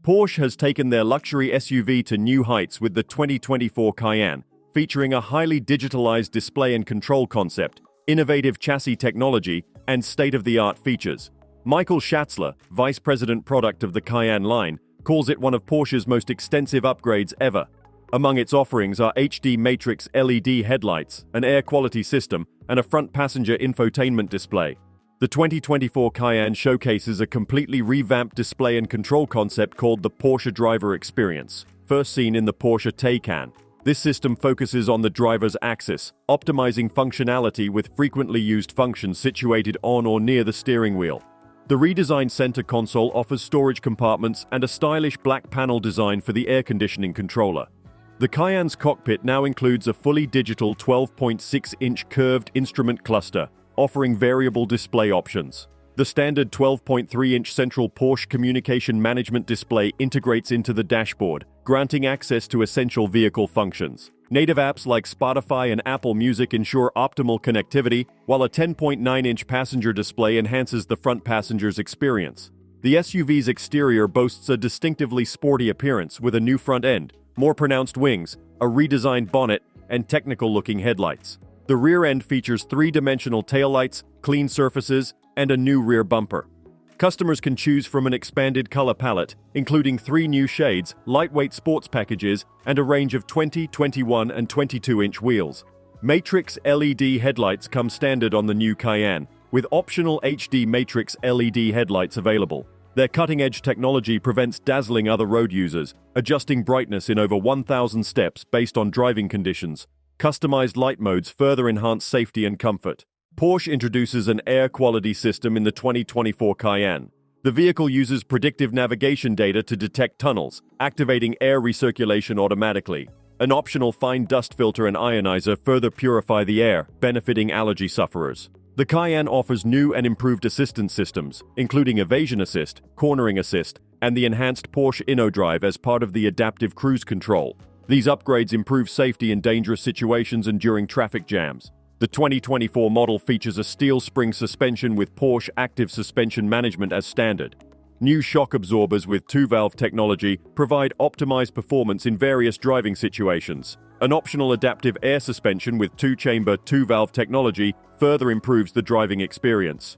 Porsche has taken their luxury SUV to new heights with the 2024 Cayenne, featuring a highly digitalized display and control concept, innovative chassis technology, and state-of-the-art features. Michael Schatzler, vice president product of the Cayenne line, calls it one of Porsche's most extensive upgrades ever. Among its offerings are HD Matrix LED headlights, an air quality system, and a front passenger infotainment display. The 2024 Cayenne showcases a completely revamped display and control concept called the Porsche Driver Experience, first seen in the Porsche Cayenne. This system focuses on the driver's axis, optimizing functionality with frequently used functions situated on or near the steering wheel. The redesigned center console offers storage compartments and a stylish black panel design for the air conditioning controller. The Cayenne's cockpit now includes a fully digital 12.6-inch curved instrument cluster, offering variable display options. The standard 12.3-inch central Porsche communication management display integrates into the dashboard, granting access to essential vehicle functions. Native apps like Spotify and Apple Music ensure optimal connectivity, while a 10.9-inch passenger display enhances the front passenger's experience. The SUV's exterior boasts a distinctively sporty appearance with a new front end, more pronounced wings, a redesigned bonnet, and technical-looking headlights. The rear end features three-dimensional taillights, clean surfaces, and a new rear bumper. Customers can choose from an expanded color palette, including 3 new shades, lightweight sports packages, and a range of 20, 21, and 22-inch wheels. Matrix LED headlights come standard on the new Cayenne, with optional HD Matrix LED headlights available. Their cutting-edge technology prevents dazzling other road users, adjusting brightness in over 1,000 steps based on driving conditions. Customized light modes further enhance safety and comfort. Porsche introduces an air quality system in the 2024 Cayenne. The vehicle uses predictive navigation data to detect tunnels, activating air recirculation automatically. An optional fine dust filter and ionizer further purify the air, benefiting allergy sufferers. The Cayenne offers new and improved assistance systems, including evasion assist, cornering assist, and the enhanced Porsche InnoDrive as part of the adaptive cruise control. These upgrades improve safety in dangerous situations and during traffic jams. The 2024 model features a steel spring suspension with Porsche Active Suspension Management as standard. New shock absorbers with 2-valve technology provide optimized performance in various driving situations. An optional adaptive air suspension with 2-chamber, 2-valve technology further improves the driving experience.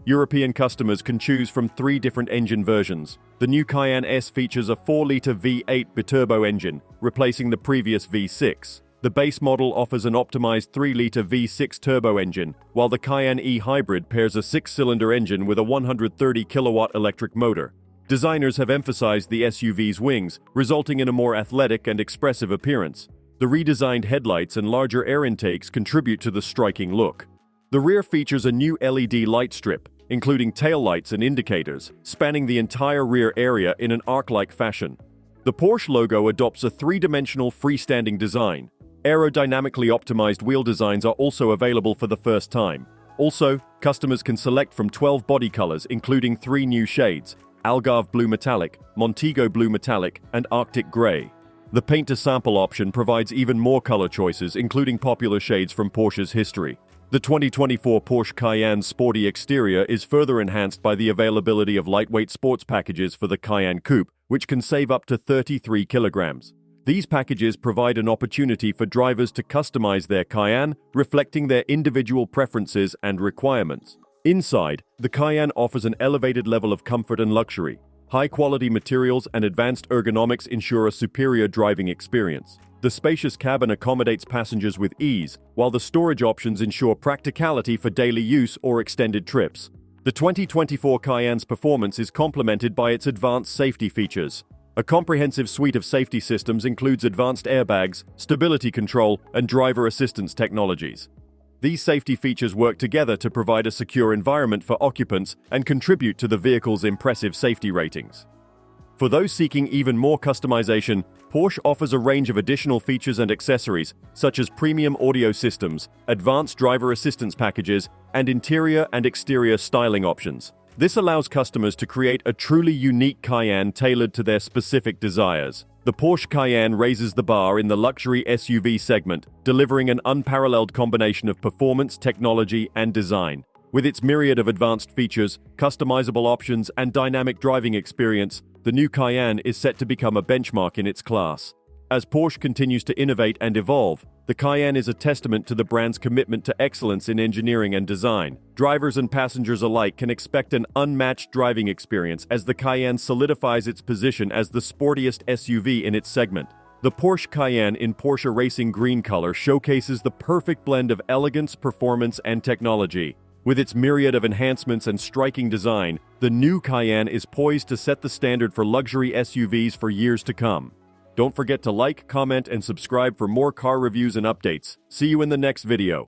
European customers can choose from 3 different engine versions. The new Cayenne S features a 4-liter V8 biturbo engine, replacing the previous V6. The base model offers an optimized 3-liter V6 turbo engine, while the Cayenne E-Hybrid pairs a 6-cylinder engine with a 130-kilowatt electric motor. Designers have emphasized the SUV's wings, resulting in a more athletic and expressive appearance. The redesigned headlights and larger air intakes contribute to the striking look. The rear features a new LED light strip, including taillights and indicators, spanning the entire rear area in an arc-like fashion. The Porsche logo adopts a 3-dimensional freestanding design. Aerodynamically optimized wheel designs are also available for the first time. Also, customers can select from 12 body colors, including 3 new shades: Algarve Blue Metallic, Montego Blue Metallic, and Arctic Gray. The paint-to-sample option provides even more color choices, including popular shades from Porsche's history. The 2024 Porsche Cayenne's sporty exterior is further enhanced by the availability of lightweight sports packages for the Cayenne Coupe, which can save up to 33 kilograms. These packages provide an opportunity for drivers to customize their Cayenne, reflecting their individual preferences and requirements. Inside, the Cayenne offers an elevated level of comfort and luxury. High-quality materials and advanced ergonomics ensure a superior driving experience. The spacious cabin accommodates passengers with ease, while the storage options ensure practicality for daily use or extended trips. The 2024 Cayenne's performance is complemented by its advanced safety features. A comprehensive suite of safety systems includes advanced airbags, stability control, and driver assistance technologies. These safety features work together to provide a secure environment for occupants and contribute to the vehicle's impressive safety ratings. For those seeking even more customization, Porsche offers a range of additional features and accessories, such as premium audio systems, advanced driver assistance packages, and interior and exterior styling options. This allows customers to create a truly unique Cayenne tailored to their specific desires. The Porsche Cayenne raises the bar in the luxury SUV segment, delivering an unparalleled combination of performance, technology, and design. With its myriad of advanced features, customizable options, and dynamic driving experience, the new Cayenne is set to become a benchmark in its class. As Porsche continues to innovate and evolve, the Cayenne is a testament to the brand's commitment to excellence in engineering and design. Drivers and passengers alike can expect an unmatched driving experience as the Cayenne solidifies its position as the sportiest SUV in its segment. The Porsche Cayenne in Porsche Racing Green color showcases the perfect blend of elegance, performance, and technology. With its myriad of enhancements and striking design, the new Cayenne is poised to set the standard for luxury SUVs for years to come. Don't forget to like, comment, and subscribe for more car reviews and updates. See you in the next video.